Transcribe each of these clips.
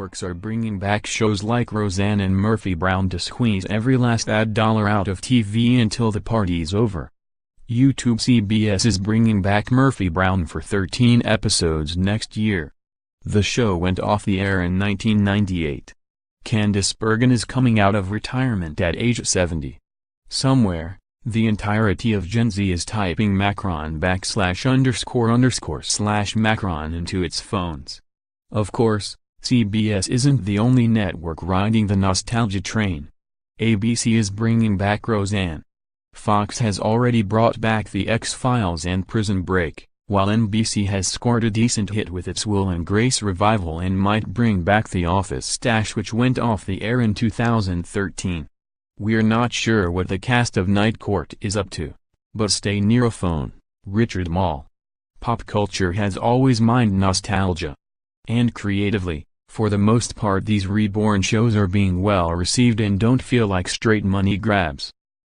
networks are bringing back shows like Roseanne and Murphy Brown to squeeze every last ad dollar out of TV until the party's over. YouTube CBS is bringing back Murphy Brown for 13 episodes next year. The show went off the air in 1998. Candice Bergen is coming out of retirement at age 70. Somewhere, the entirety of Gen Z is typing Macron / Macron into its phones. Of course, CBS isn't the only network riding the nostalgia train. ABC is bringing back Roseanne. Fox has already brought back The X-Files and Prison Break, while NBC has scored a decent hit with its Will and Grace revival and might bring back The Office stash, which went off the air in 2013. We're not sure what the cast of Night Court is up to, but stay near a phone. Richard Mall. Pop culture has always mined nostalgia. And creatively, for the most part these reborn shows are being well received and don't feel like straight money grabs.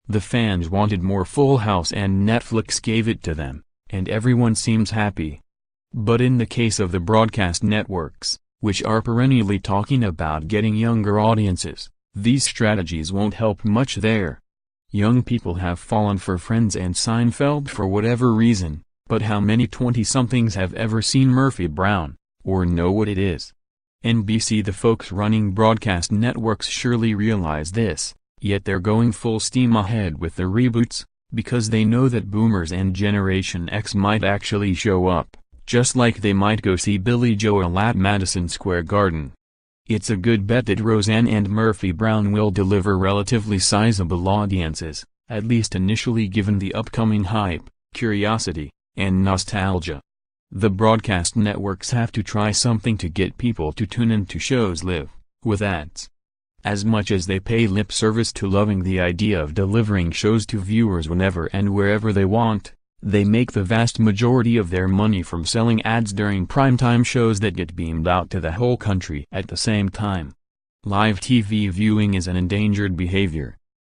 The fans wanted more Full House and Netflix gave it to them, and everyone seems happy. But in the case of the broadcast networks, which are perennially talking about getting younger audiences, these strategies won't help much there. Young people have fallen for Friends and Seinfeld for whatever reason, but how many 20-somethings have ever seen Murphy Brown, or know what it is? NBC, the folks running broadcast networks, surely realize this, yet they're going full steam ahead with the reboots, because they know that Boomers and Generation X might actually show up, just like they might go see Billy Joel at Madison Square Garden. It's a good bet that Roseanne and Murphy Brown will deliver relatively sizable audiences, at least initially, given the upcoming hype, curiosity, and nostalgia. The broadcast networks have to try something to get people to tune into shows live, with ads. As much as they pay lip service to loving the idea of delivering shows to viewers whenever and wherever they want, they make the vast majority of their money from selling ads during primetime shows that get beamed out to the whole country at the same time. Live TV viewing is an endangered behavior.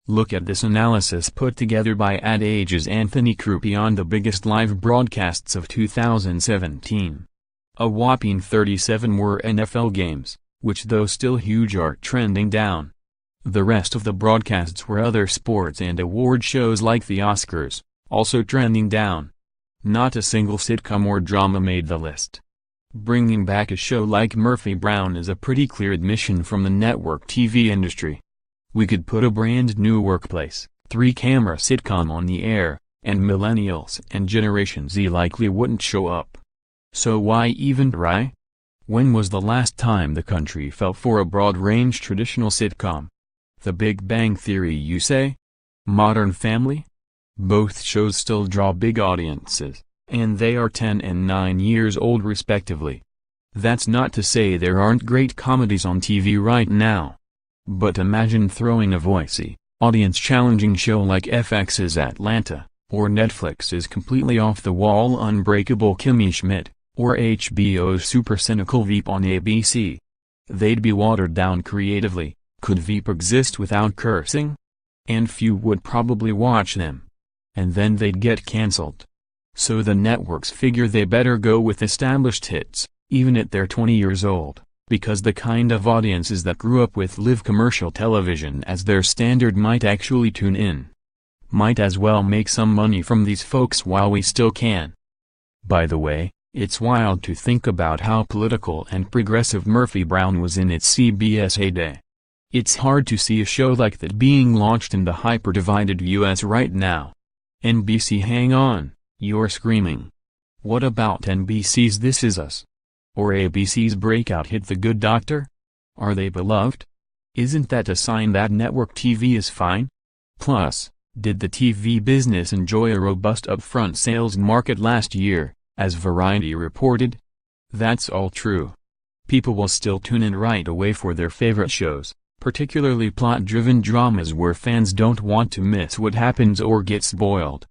Look at this analysis put together by Ad Age's Anthony Krupe on the biggest live broadcasts of 2017. A whopping 37 were NFL games, which though still huge are trending down. The rest of the broadcasts were other sports and award shows like the Oscars, also trending down. Not a single sitcom or drama made the list. Bringing back a show like Murphy Brown is a pretty clear admission from the network TV industry. We could put a brand new workplace, 3-camera sitcom on the air, and millennials and Generation Z likely wouldn't show up. So why even try? When was the last time the country fell for a broad-range traditional sitcom? The Big Bang Theory, you say? Modern Family? Both shows still draw big audiences, and they are 10 and 9 years old respectively. That's not to say there aren't great comedies on TV right now. But imagine throwing a voicey, audience-challenging show like FX's Atlanta, or Netflix's completely off-the-wall Unbreakable Kimmy Schmidt, or HBO's super cynical Veep on ABC. They'd be watered down creatively. Could Veep exist without cursing? And few would probably watch them. And then they'd get cancelled. So the networks figure they better go with established hits, even at their 20 years old, because the kind of audiences that grew up with live commercial television as their standard might actually tune in. Might as well make some money from these folks while we still can. By the way, it's wild to think about how political and progressive Murphy Brown was in its CBS heyday. It's hard to see a show like that being launched in the hyper-divided US right now. NBC, hang on, you're screaming. What about NBC's This Is Us? Or ABC's breakout hit The Good Doctor? Are they beloved? Isn't that a sign that network TV is fine? Plus, did the TV business enjoy a robust upfront sales market last year, as Variety reported? That's all true. People will still tune in right away for their favorite shows, particularly plot-driven dramas where fans don't want to miss what happens or get spoiled.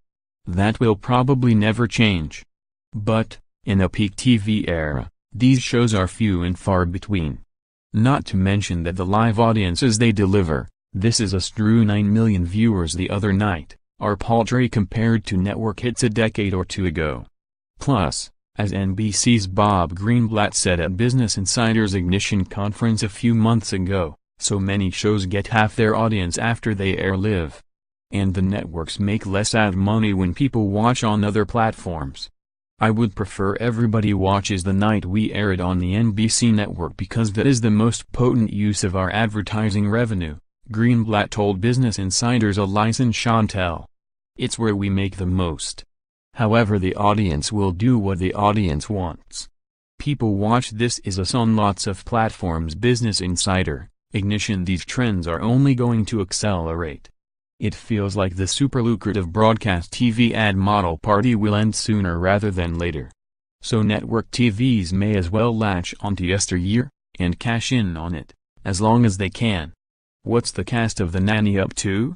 That will probably never change. But, in a peak TV era, these shows are few and far between. Not to mention that the live audiences they deliver, This Is Us drew 9 million viewers the other night, are paltry compared to network hits a decade or two ago. Plus, As NBC's Bob Greenblatt said at Business Insider's Ignition conference a few months ago, so many shows get half their audience after they air live. And the networks make less ad money when people watch on other platforms. I would prefer everybody watches the night we air it on the NBC network because that is the most potent use of our advertising revenue, Greenblatt told Business Insider's Elise Chantel. It's where we make the most. However, the audience will do what the audience wants. People watch This Is Us on lots of platforms. Business Insider, Ignition. These trends are only going to accelerate. It feels like the super lucrative broadcast TV ad model party will end sooner rather than later. So network TVs may as well latch onto yesteryear, and cash in on it, as long as they can. What's the cast of The Nanny up to?